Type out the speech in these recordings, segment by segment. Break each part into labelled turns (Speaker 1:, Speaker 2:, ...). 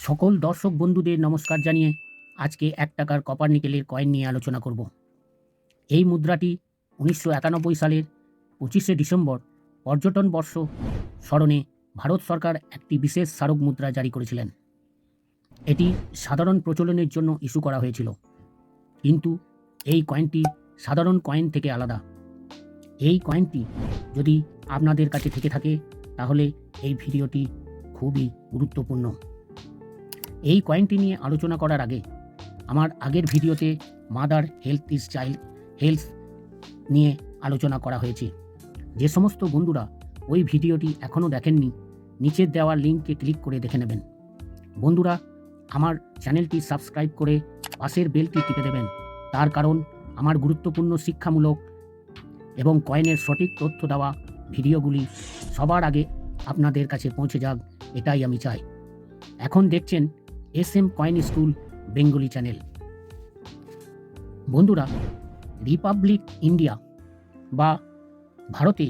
Speaker 1: সকল দর্শক বন্ধুদের নমস্কার জানিয়ে আজকে ১ টাকার কপার নিকেলের কয়েন নিয়ে আলোচনা করব। এই মুদ্রাটি ১৯৯১ সালের ২৫শে ডিসেম্বর পর্যটন বর্ষ স্মরণে ভারত সরকার একটি বিশেষ স্মারক মুদ্রা জারি করেছিলেন। এটি সাধারণ প্রচলনের জন্য ইস্যু করা হয়েছিল, কিন্তু এই কয়েনটি সাধারণ কয়েন থেকে আলাদা। এই কয়েনটি যদি আপনাদের কাছে থেকে থাকে তাহলে এই ভিডিওটি খুবই গুরুত্বপূর্ণ। এই কয়েনটি নিয়ে আলোচনা করার আগে আমার আগের ভিডিওতে mother health is child health নিয়ে আলোচনা করা হয়েছে। যে সমস্ত বন্ধুরা ওই ভিডিওটি এখনও দেখেননি, নিচের দেওয়া লিঙ্কে ক্লিক করে দেখে নেবেন। বন্ধুরা, আমার চ্যানেলটি সাবস্ক্রাইব করে পাশের বেলটি টিপে দেবেন, তার কারণ আমার গুরুত্বপূর্ণ শিক্ষামূলক এবং কয়েনের সঠিক তথ্য দেওয়া ভিডিওগুলি সবার আগে আপনাদের কাছে পৌঁছে যাক, এটাই আমি চাই। এখন দেখছেন SM coin school Bengali channel. বন্ধুরা, রিপাবলিক ইন্ডিয়া বা ভারতে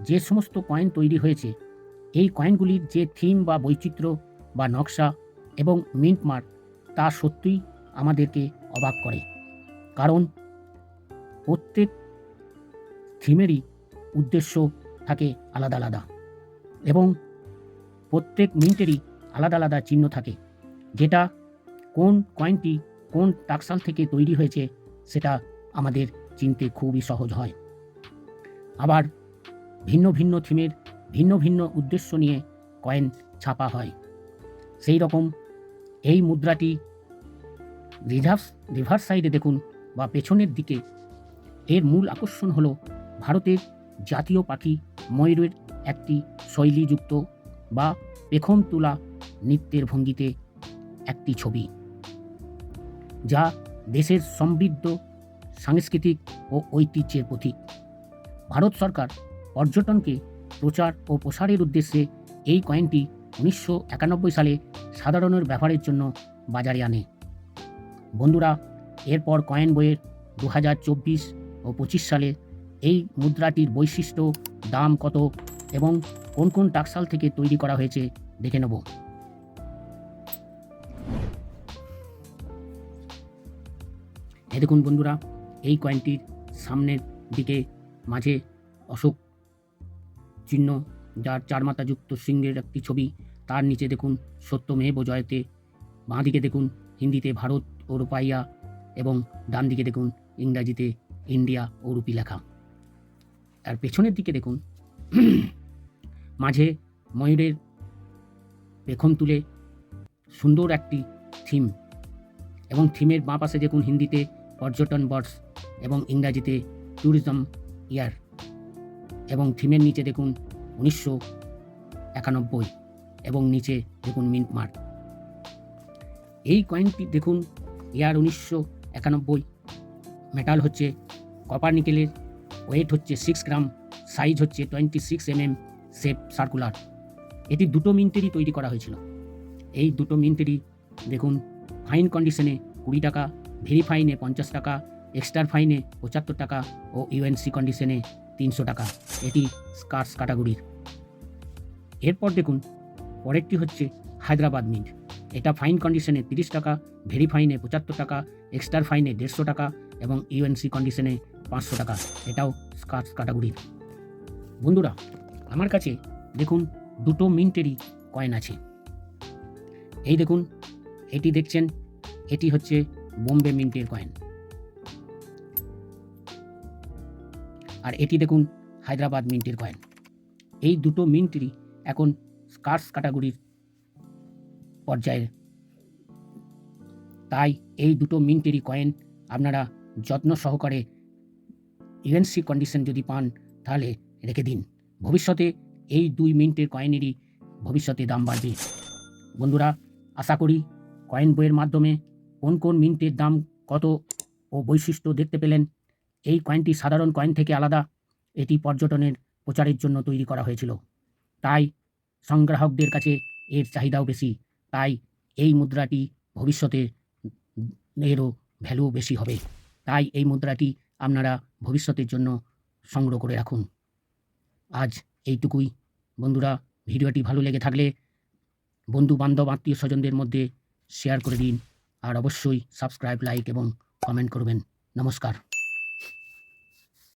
Speaker 1: যে সমস্ত কয়েন তৈরি হয়েছে, এই কয়েনগুলির যে থিম বা বৈচিত্র্য বা নকশা এবং মিন্ট মার্ক, তা সত্যিই আমাদেরকে অবাক করে। কারণ প্রত্যেক থিমেরই উদ্দেশ্য থাকে আলাদা আলাদা এবং প্রত্যেক মিন্টেরই আলাদা আলাদা চিহ্ন থাকে, যেটা কোন কয়েনটি কোন টাকশাল থেকে তৈরি হয়েছে সেটা আমাদের চিনতে খুবই সহজ হয়। আবার ভিন্ন ভিন্ন থিমের ভিন্ন ভিন্ন উদ্দেশ্য নিয়ে কয়েন ছাপা হয়। সেই রকম এই মুদ্রাটি রিভার্স সাইডে দেখুন বা পেছনের দিকে, এর মূল আকর্ষণ হলো ভারতের জাতীয় পাখি ময়ূরের একটি শৈলীযুক্ত বা পেখম তোলা নৃত্যের ভঙ্গিতে একটি ছবি, যা দেশের সমৃদ্ধ সাংস্কৃতিক ও ঐতিহ্যের প্রতীক। ভারত সরকার পর্যটনকে প্রচার ও প্রসারের উদ্দেশ্যে এই কয়েনটি ১৯৯১ সালে সাধারণের ব্যবহারের জন্য বাজারে আনে। বন্ধুরা, এরপর কয়েন বইয়ের ২০২৪ ও ২৫ সালে এই মুদ্রাটির বৈশিষ্ট্য, দাম কত এবং কোন কোন টাকশাল থেকে তৈরি করা হয়েছে দেখে নেব। এই দেখুন বন্ধুরা, এই কয়েনটির সামনের দিকে মাঝে অশোক চিহ্ন, যার চার মাথাযুক্ত সিংহের একটি ছবি, তার নিচে দেখুন সত্যমেব জয়তে, বাঁ দিকে দেখুন হিন্দিতে ভারত ও রূপাইয়া এবং ডান দিকে দেখুন ইংরাজিতে ইন্ডিয়া ও রুপি লেখা। আর পেছনের দিকে দেখুন মাঝে ময়ূরের পেখম তুলে সুন্দর একটি থিম, এবং থিমের বাঁ পাশে দেখুন হিন্দিতে পর্যটন বর্ষ এবং ইংরাজিতে ট্যুরিজম ইয়ার, এবং থিমের নিচে দেখুন ১৯৯১ এবং নিচে দেখুন মিন্ট মার্ক। এই কয়েনটি দেখুন ইয়ার ১৯৯১, মেটাল হচ্ছে কপার নিকেলের, ওয়েট হচ্ছে ৬ গ্রাম, সাইজ হচ্ছে 26 mm, শেপ সার্কুলার। এটি দুটো মিন্টেরই তৈরি করা হয়েছিল। এই দুটো মিন্টেরই দেখুন ফাইন কন্ডিশনে ২০ টাকা, ভেরি ফাইনে ৫০ টাকা, এক্সট্রা ফাইনে ৭৫ টাকা ও UNC কন্ডিশনে ৩০০ টাকা। এটি স্কার্স ক্যাটাগরির। এরপর দেখুন পরেরটি হচ্ছে হায়দ্রাবাদ মিন্ট। এটা ফাইন কন্ডিশনে ৩০ টাকা, ভেরি ফাইনে ৭৫ টাকা, এক্সট্রা ফাইনে ১৫০ টাকা এবং UNC কন্ডিশনে ৫০০ টাকা। এটাও স্কার্স ক্যাটাগরির। বন্ধুরা, আমার কাছে দেখুন দুটো মিন্টেরই কয়েন আছে। এই দেখুন, এটি দেখছেন, এটি হচ্ছে বোম্বে মিন্টের কয়েন, আর এটি দেখুন হায়দ্রাবাদ মিন্টের কয়েন। এই দুটো মিন্টেরই এখন স্কার্স ক্যাটাগরির পর্যায়ে, তাই এই দুটো মিন্টেরই কয়েন আপনারা যত্ন সহকারে UNC কন্ডিশন যদি পান তাহলে রেখে দিন। ভবিষ্যতে এই দুই মিন্টের কয়েনেরই ভবিষ্যতে দাম বাড়বে। বন্ধুরা, আশা করি কয়েন বইয়ের মাধ্যমে কোন কোন মিন্টের দাম কত ও বৈশিষ্ট্য দেখতে পেলেন। এই কয়েনটি সাধারণ কয়েন থেকে আলাদা। এটি পর্যটনের প্রচারের জন্য তৈরি করা হয়েছিল, তাই সংগ্রাহকদের কাছে এর চাহিদাও বেশি। তাই এই মুদ্রাটি ভবিষ্যতে এরও ভ্যালু বেশি হবে। তাই এই মুদ্রাটি আপনারা ভবিষ্যতের জন্য সংগ্রহ করে রাখুন। আজ এইটুকুই। বন্ধুরা, ভিডিওটি ভালো লেগে থাকলে বন্ধু বান্ধব আত্মীয় স্বজনদের মধ্যে শেয়ার করে দিন আর অবশ্যই সাবস্ক্রাইব, লাইক এবং কমেন্ট করবেন। নমস্কার।